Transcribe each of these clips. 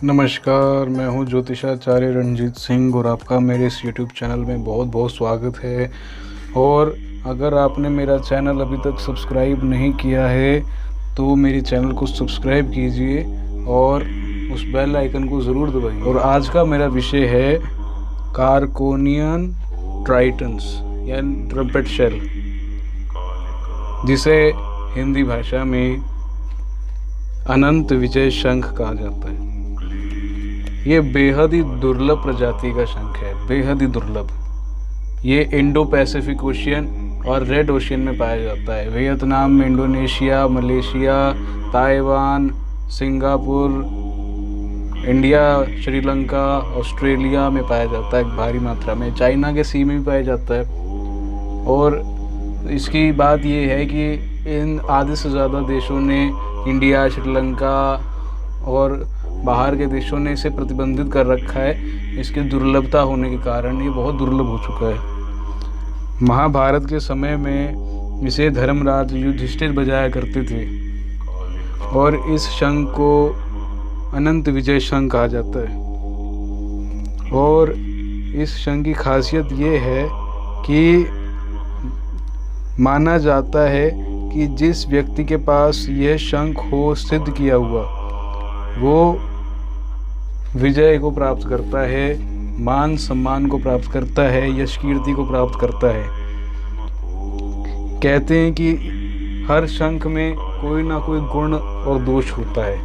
नमस्कार, मैं हूँ ज्योतिषाचार्य रणजीत सिंह और आपका मेरे इस YouTube चैनल में बहुत बहुत स्वागत है। और अगर आपने मेरा चैनल अभी तक सब्सक्राइब नहीं किया है तो मेरे चैनल को सब्सक्राइब कीजिए और उस बेल आइकन को ज़रूर दबाइए। और आज का मेरा विषय है कारकोनियन ट्राइटन्स या ट्रम्पेट शेल, जिसे हिंदी भाषा में अनंत विजय शंख कहा जाता है। ये बेहद ही दुर्लभ प्रजाति का शंख है, बेहद ही दुर्लभ। ये इंडो पैसिफिक ओशियन और रेड ओशियन में पाया जाता है। Vietnam, Indonesia, Malaysia, Taiwan, Singapore, India, Sri Lanka, Australia में पाया जाता है भारी मात्रा में। चाइना के सी में भी पाया जाता है। और इसकी बात ये है कि इन आधे से ज़्यादा देशों ने, इंडिया, श्रीलंका और बाहर के देशों ने इसे प्रतिबंधित कर रखा है। इसकी दुर्लभता होने के कारण ये बहुत दुर्लभ हो चुका है। महाभारत के समय में इसे धर्मराज युधिष्ठिर बजाया करते थे और इस शंख को अनंत विजय शंख कहा जाता है। और इस शंख की खासियत ये है कि माना जाता है कि जिस व्यक्ति के पास यह शंख हो सिद्ध किया हुआ, वो विजय को प्राप्त करता है, मान सम्मान को प्राप्त करता है, यश कीर्ति को प्राप्त करता है। कहते हैं कि हर शंख में कोई ना कोई गुण और दोष होता है।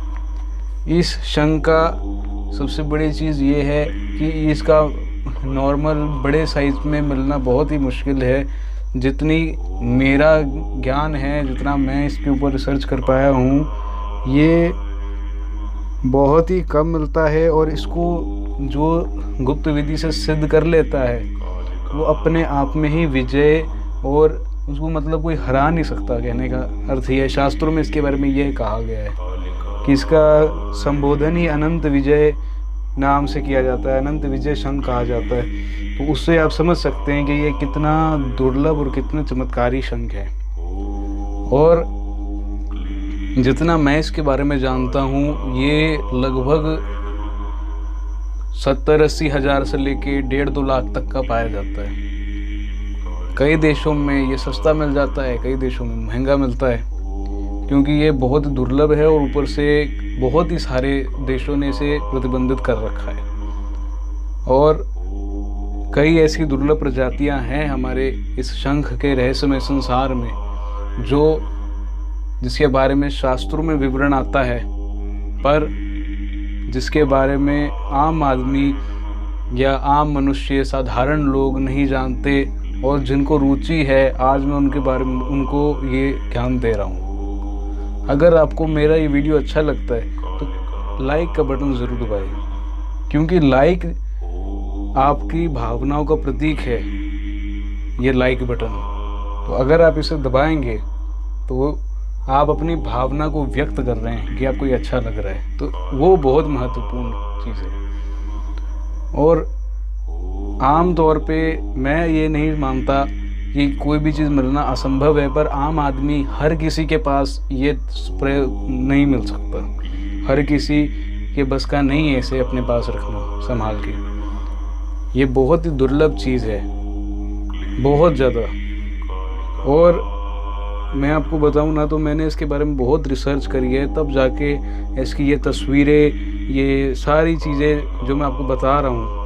इस शंख का सबसे बड़ी चीज़ ये है कि इसका नॉर्मल बड़े साइज में मिलना बहुत ही मुश्किल है। जितनी मेरा ज्ञान है, जितना मैं इसके ऊपर रिसर्च कर पाया हूँ, ये बहुत ही कम मिलता है। और इसको जो गुप्त विधि से सिद्ध कर लेता है वो अपने आप में ही विजय, और उसको मतलब कोई हरा नहीं सकता। कहने का अर्थ ये है, शास्त्रों में इसके बारे में ये कहा गया है कि इसका संबोधन ही अनंत विजय नाम से किया जाता है, अनंत विजय शंख कहा जाता है। तो उससे आप समझ सकते हैं कि ये कितना दुर्लभ और कितना चमत्कारी शंख है। और जितना मैं इसके बारे में जानता हूँ, ये लगभग 70-80 हज़ार से लेके 1.5-2 लाख तक का पाया जाता है। कई देशों में ये सस्ता मिल जाता है, कई देशों में महंगा मिलता है, क्योंकि ये बहुत दुर्लभ है और ऊपर से बहुत ही सारे देशों ने इसे प्रतिबंधित कर रखा है। और कई ऐसी दुर्लभ प्रजातियां हैं हमारे इस शंख के रहस्यमय संसार में, जिसके बारे में शास्त्रों में विवरण आता है, पर जिसके बारे में आम आदमी या आम मनुष्य, साधारण लोग नहीं जानते। और जिनको रुचि है, आज मैं उनके बारे में उनको ये ज्ञान दे रहा हूँ। अगर आपको मेरा ये वीडियो अच्छा लगता है तो लाइक का बटन ज़रूर दबाएं, क्योंकि लाइक आपकी भावनाओं का प्रतीक है, ये लाइक बटन। तो अगर आप इसे दबाएंगे तो आप अपनी भावना को व्यक्त कर रहे हैं कि आपको ये अच्छा लग रहा है, तो वो बहुत महत्वपूर्ण चीज़ है। और आम तौर पे मैं ये नहीं मानता कि कोई भी चीज़ मिलना असंभव है, पर आम आदमी, हर किसी के पास ये स्प्रे नहीं मिल सकता। हर किसी के बस का नहीं है इसे अपने पास रखना संभाल के। ये बहुत ही दुर्लभ चीज़ है, बहुत ज़्यादा। और मैं आपको बताऊं ना, तो मैंने इसके बारे में बहुत रिसर्च करी है, तब जाके इसकी ये तस्वीरें, ये सारी चीज़ें जो मैं आपको बता रहा हूँ,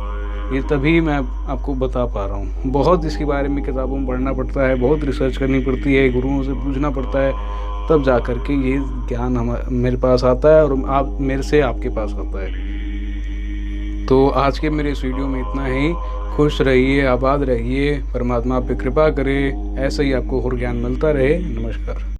ये तभी मैं आपको बता पा रहा हूँ। बहुत इसके बारे में किताबों में पढ़ना पड़ता है, बहुत रिसर्च करनी पड़ती है, गुरुओं से पूछना पड़ता है, तब जा कर के ये ज्ञान मेरे पास आता है और आप मेरे से आपके पास आता है। तो आज के मेरे इस वीडियो में इतना ही। खुश रहिए, आबाद रहिए, परमात्मा आप पे कृपा करे, ऐसे ही आपको और ज्ञान मिलता रहे। नमस्कार।